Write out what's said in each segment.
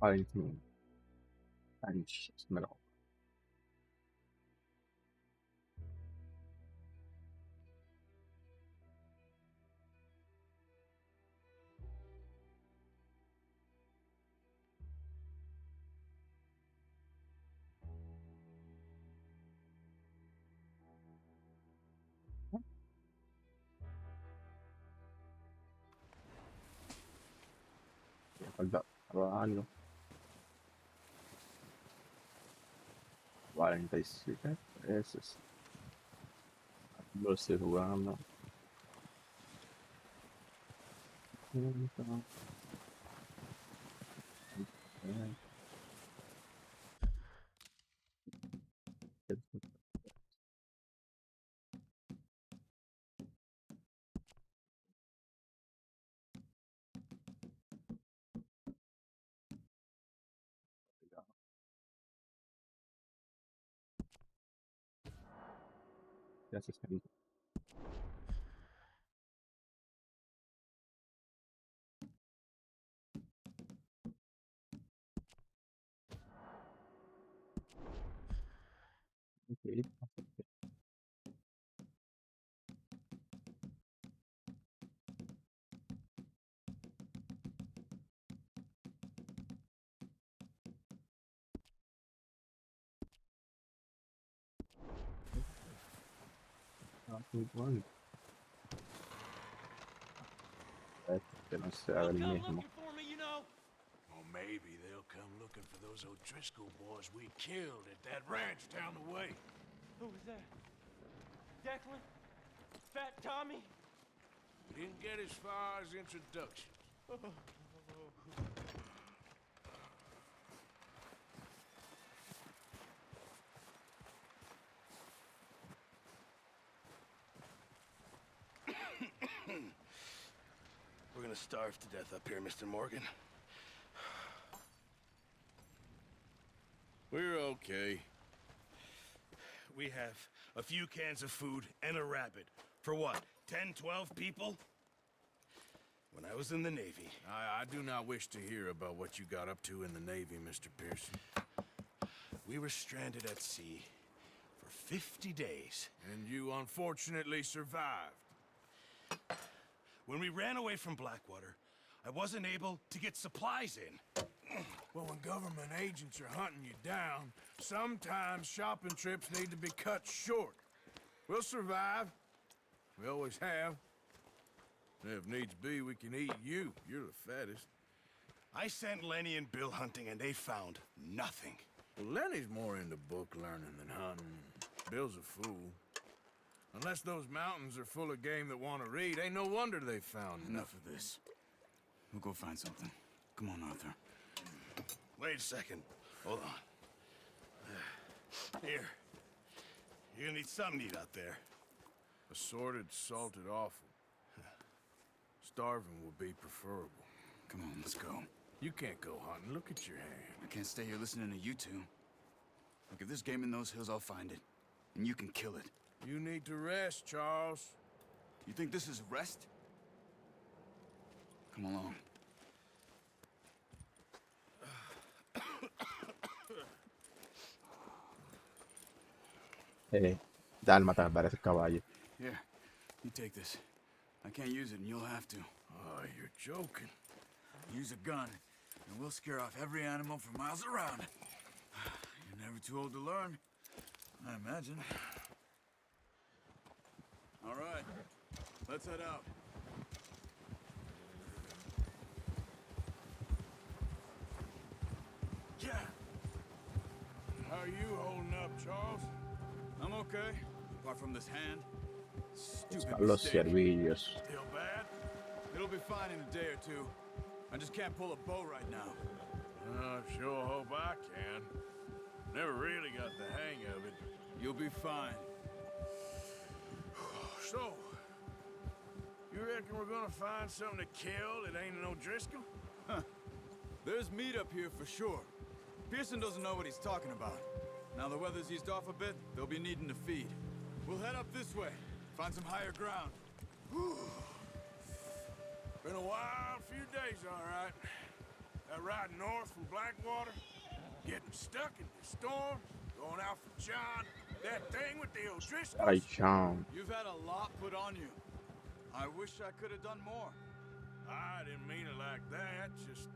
Valentin. Anç. اسم العمل. Cavallo. Cuarenta y siete veces. Lo estoy jugando. Ya se está. Que no sea They'll el come mismo. looking for me, you know. Or maybe they'll come looking for those O'Driscoll boys we killed at that ranch down the way. Who was that? Declan? Fat Tommy? We didn't get as far as introductions. We're gonna starve to death up here, Mr. Morgan. We're okay. We have a few cans of food and a rabbit. For what, 10, 12 people? When I was in the Navy... I do not wish to hear about what you got up to in the Navy, Mr. Pearson. We were stranded at sea for 50 days. And you unfortunately survived. When we ran away from Blackwater, I wasn't able to get supplies in. Well, when government agents are hunting you down, sometimes shopping trips need to be cut short. We'll survive. We always have. And if needs be, we can eat you. You're the fattest. I sent Lenny and Bill hunting, and they found nothing. Well, Lenny's more into book learning than hunting. Bill's a fool. Unless those mountains are full of game that want to read, ain't no wonder they found Enough nothing. of this. We'll go find something. Come on, Arthur. Wait a second. Hold on. Here. You're gonna need something to eat out there. Assorted, salted offal. Starving would be preferable. Come on, let's go. You can't go hunting. Look at your hand. I can't stay here listening to you two. Look, if there's game in those hills, I'll find it. And you can kill it. You need to rest, Charles. You think this is rest? Come along. Dálmata me parece el caballo. Here, you take this. I can't use it, and you'll have to. Oh, you're joking. Use a gun, and we'll scare off every animal for miles around. You're never too old to learn, I imagine. All right, let's head out. Yeah. How are you holding up, Charles? I'm okay, apart from this hand. Stupid Los mistake. ciervillos. Still bad? It'll be fine in a day or two. I just can't pull a bow right now. I sure hope I can. Never really got the hang of it. You'll be fine. So, you reckon we're gonna find something to kill that ain't an O'Driscoll? There's meat up here for sure. Pearson doesn't know what he's talking about. Now the weather's eased off a bit, they'll be needing to feed. We'll head up this way, find some higher ground. Been a wild few days, all right. riding north from Blackwater, getting stuck in the storm, going out for John, that thing with the O'Driscolls. Ay, John. You've had a lot put on you. I wish I could have done more. I didn't mean it like that, just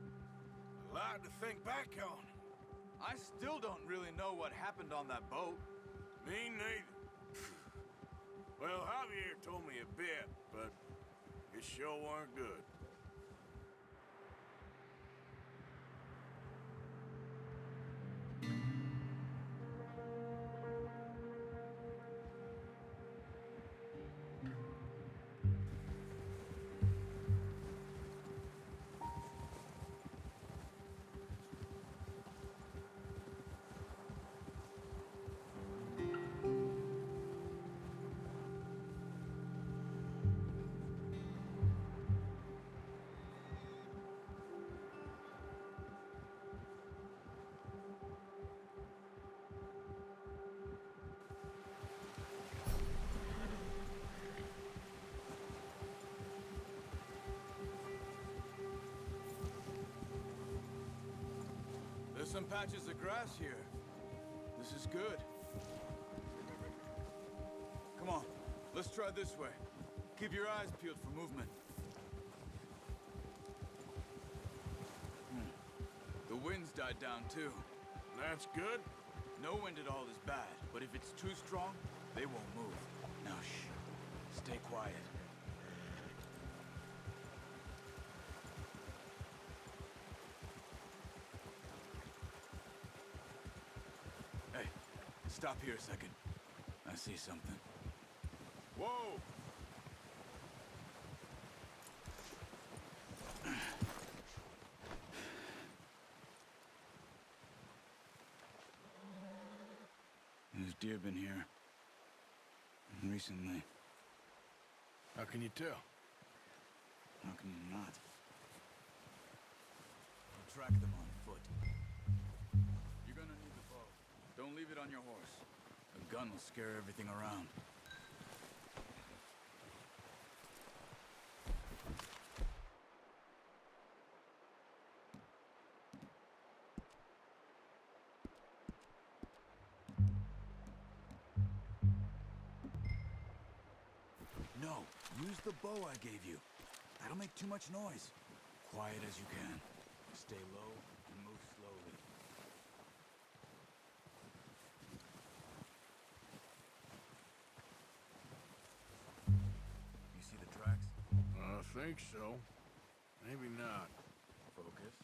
a lot to think back on. I still don't really know what happened on that boat. Me neither. Well, Javier told me a bit, but it sure weren't good. There's some patches of grass here. This is good. Come on, let's try this way. Keep your eyes peeled for movement. The wind's died down too. That's good. No wind at all is bad, but if it's too strong, they won't move. Now shh, stay quiet. Hey, stop here a second. I see something. Whoa! There's deer been here. Recently. How can you tell? How can you not? I'll track them on foot. You're gonna need the bow. Don't leave it on your horse. A gun will scare everything around. No, use the bow I gave you. That'll make too much noise. Quiet as you can. Stay low and move slowly. You see the tracks? I think so. Maybe not. Focus.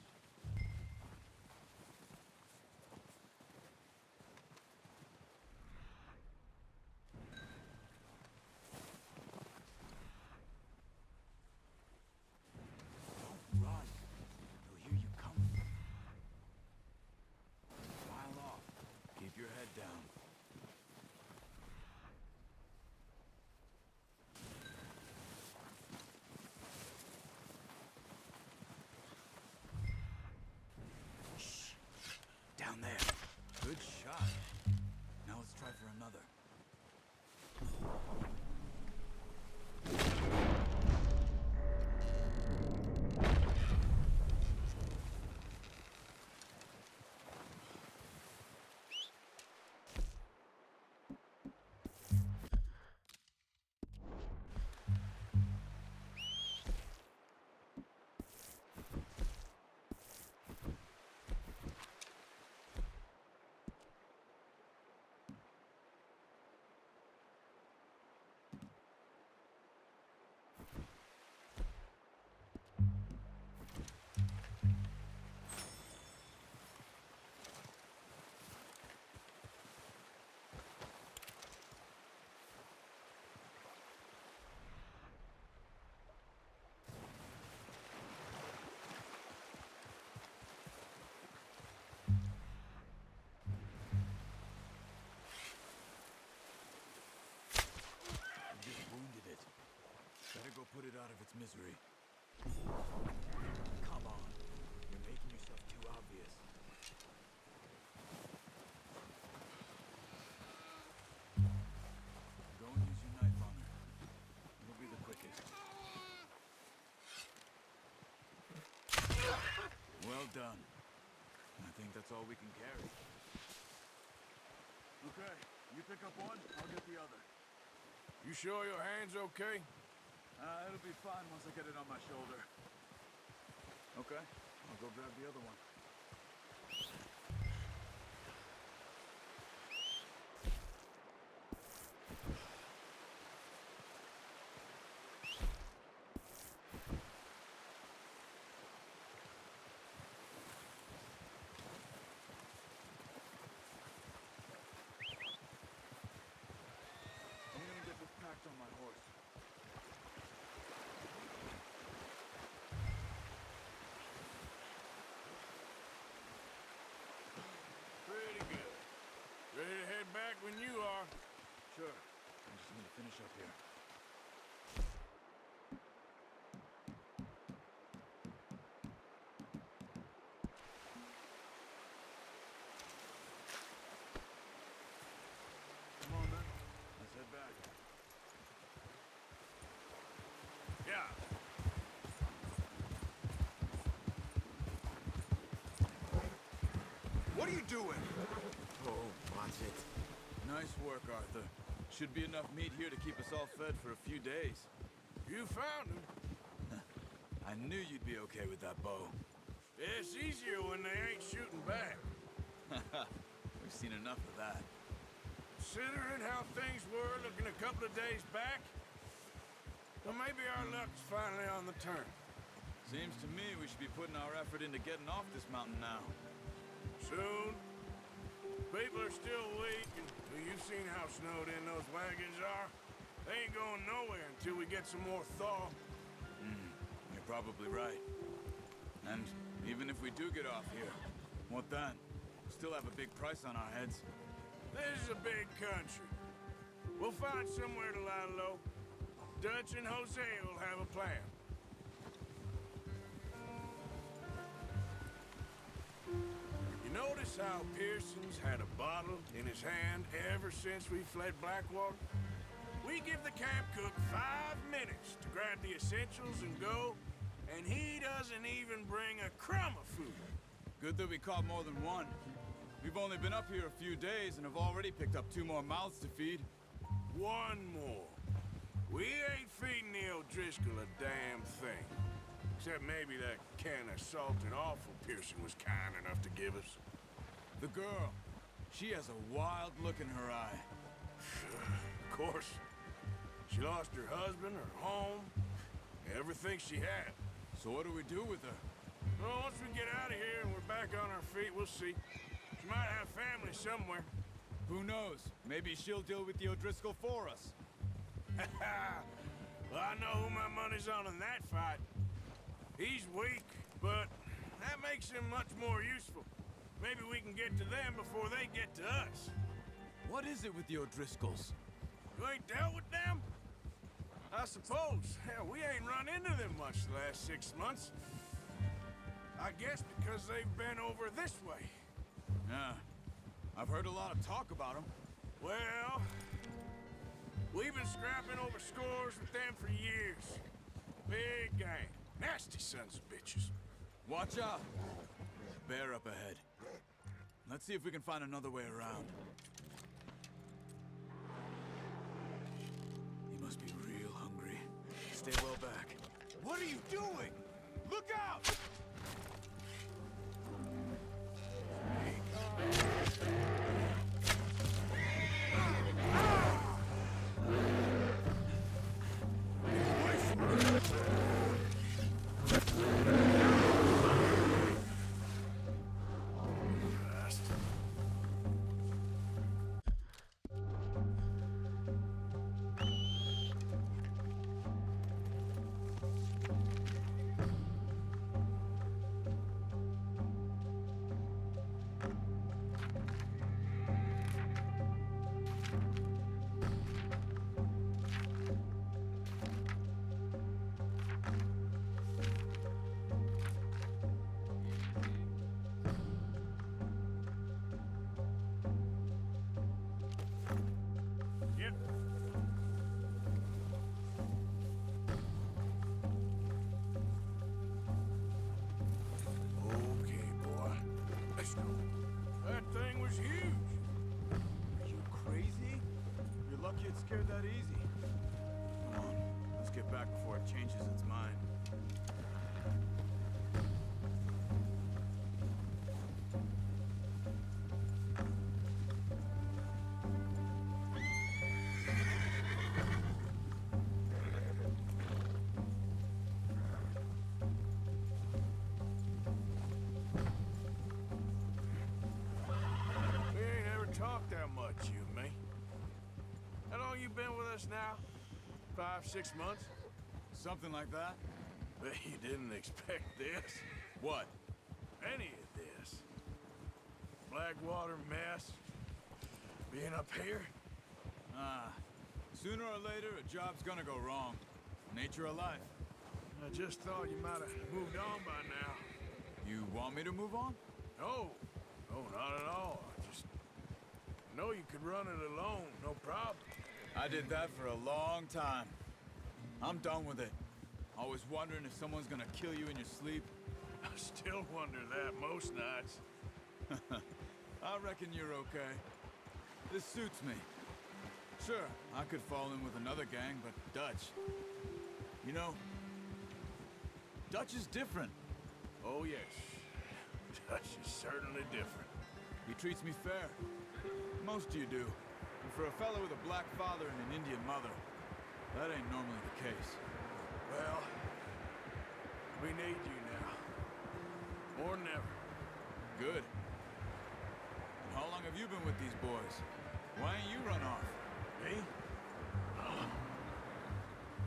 Don't run. They'll hear you coming. Mile off. Keep your head down. Shh. Down there. Good shot. Now let's try for another. You just wounded it. Better go put it out of its misery. Come on. You're making yourself too obvious. Go and use your knife on her. It'll be the quickest. Well done. I think that's all we can carry. Okay, you pick up one, I'll get the other. You sure your hand's okay? It'll be fine once I get it on my shoulder. Okay, I'll go grab the other one. I'm gonna get this packed on my horse. Pretty good. Ready to head back when you are. Sure. I just need to finish up here. Come on, then. Let's head back. Yeah. What are you doing? Oh, watch it. Nice work, Arthur. Should be enough meat here to keep us all fed for a few days. You found him. I knew you'd be okay with that bow. It's easier when they ain't shooting back. We've seen enough of that. Considering how things were looking a couple of days back, well, maybe our luck's finally on the turn. Seems to me we should be putting our effort into getting off this mountain now. Soon. People are still weak, and well, you've seen how snowed in those wagons are. They ain't going nowhere until we get some more thaw. You're probably right. And even if we do get off here, what then? We still have a big price on our heads. This is a big country. We'll find somewhere to lie low. Dutch and Jose will have a plan. You notice how Pearson's had a bottle in his hand ever since we fled Blackwater? We give the camp cook 5 minutes to grab the essentials and go, and he doesn't even bring a crumb of food. Good that we caught more than one. We've only been up here a few days and have already picked up 2 more mouths to feed. One more. We ain't feeding the O'Driscoll a damn thing. Except maybe that can of salted offal Pearson was kind enough to give us. The girl, she has a wild look in her eye. Of course. She lost her husband, her home, everything she had. So what do we do with her? Well, once we get out of here and we're back on our feet, we'll see. She might have family somewhere. Who knows? Maybe she'll deal with the O'Driscoll for us. Well, I know who my money's on in that fight. He's weak, but that makes him much more useful. Maybe we can get to them before they get to us. What is it with the O'Driscolls? You ain't dealt with them? I suppose. Hell, we ain't run into them much the last 6 months. I guess because they've been over this way. Yeah. I've heard a lot of talk about them. Well, we've been scrapping over scores with them for years. Big gang. Nasty sons of bitches. Watch out! Bear up ahead. Let's see if we can find another way around. He must be real hungry. Stay well back. What are you doing? Look out! get scared that easy. Come on, let's get back before it changes its mind. We ain't ever talked that much, you and me. How long you been with us now? 5, 6 months? Something like that? Bet you didn't expect this. What? Any of this. Blackwater mess. Being up here? Sooner or later, a job's gonna go wrong. Nature of life. I just thought you might have moved on by now. You want me to move on? No. No, not at all. I just know you could run it alone, no problem. I did that for a long time. I'm done with it. Always wondering if someone's gonna kill you in your sleep. I still wonder that most nights. I reckon you're okay. This suits me. Sure, I could fall in with another gang, but Dutch... You know, Dutch is different. Oh, yes. Dutch is certainly different. He treats me fair. Most of you do. And for a fellow with a black father and an Indian mother, that ain't normally the case. Well, we need you now. More than ever. Good. And how long have you been with these boys? Why ain't you run off? Me?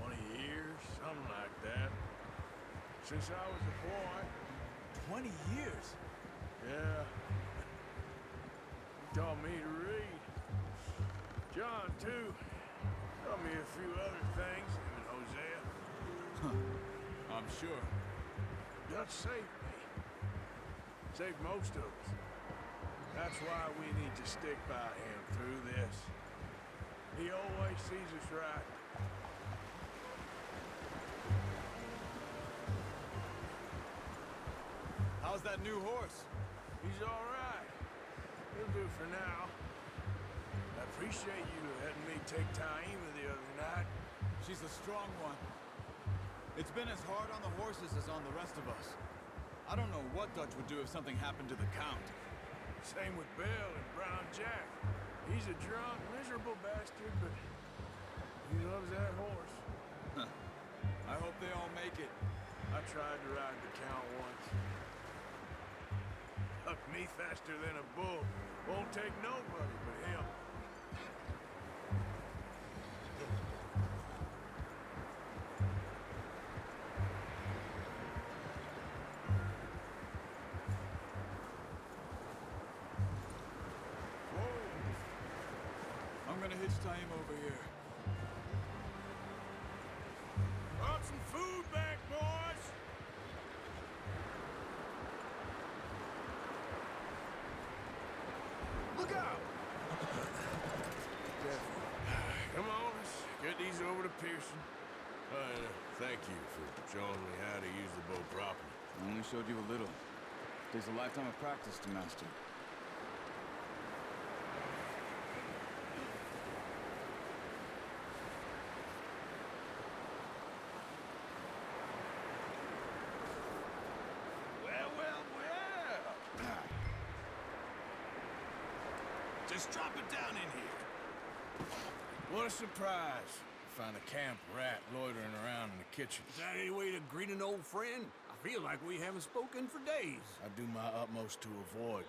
20 years, something like that. Since I was a boy. 20 years? Yeah. He taught me to read. John, too. Taught me a few other things, him and Hosea. I'm sure. Dutch saved me. Saved most of us. That's why we need to stick by him through this. He always sees us right. How's that new horse? He's all right. He'll do for now. I appreciate you letting me take Taima the other night. She's a strong one. It's been as hard on the horses as on the rest of us. I don't know what Dutch would do if something happened to the Count. Same with Bill and Brown Jack. He's a drunk, miserable bastard, but he loves that horse. I hope they all make it. I tried to ride the Count once. Huck me faster than a bull. Won't take nobody but him. I'm gonna hitch Taima over here. Brought some food back, boys! Look out! Come on, let's get these over to Pearson. Thank you for showing me how to use the bow properly. I only showed you a little. Takes a lifetime of practice to master. Well, well, well! Just drop it down in here. What a surprise. Find a camp rat loitering around in the kitchen. Is that any way to greet an old friend? I feel like we haven't spoken for days. I do my utmost to avoid.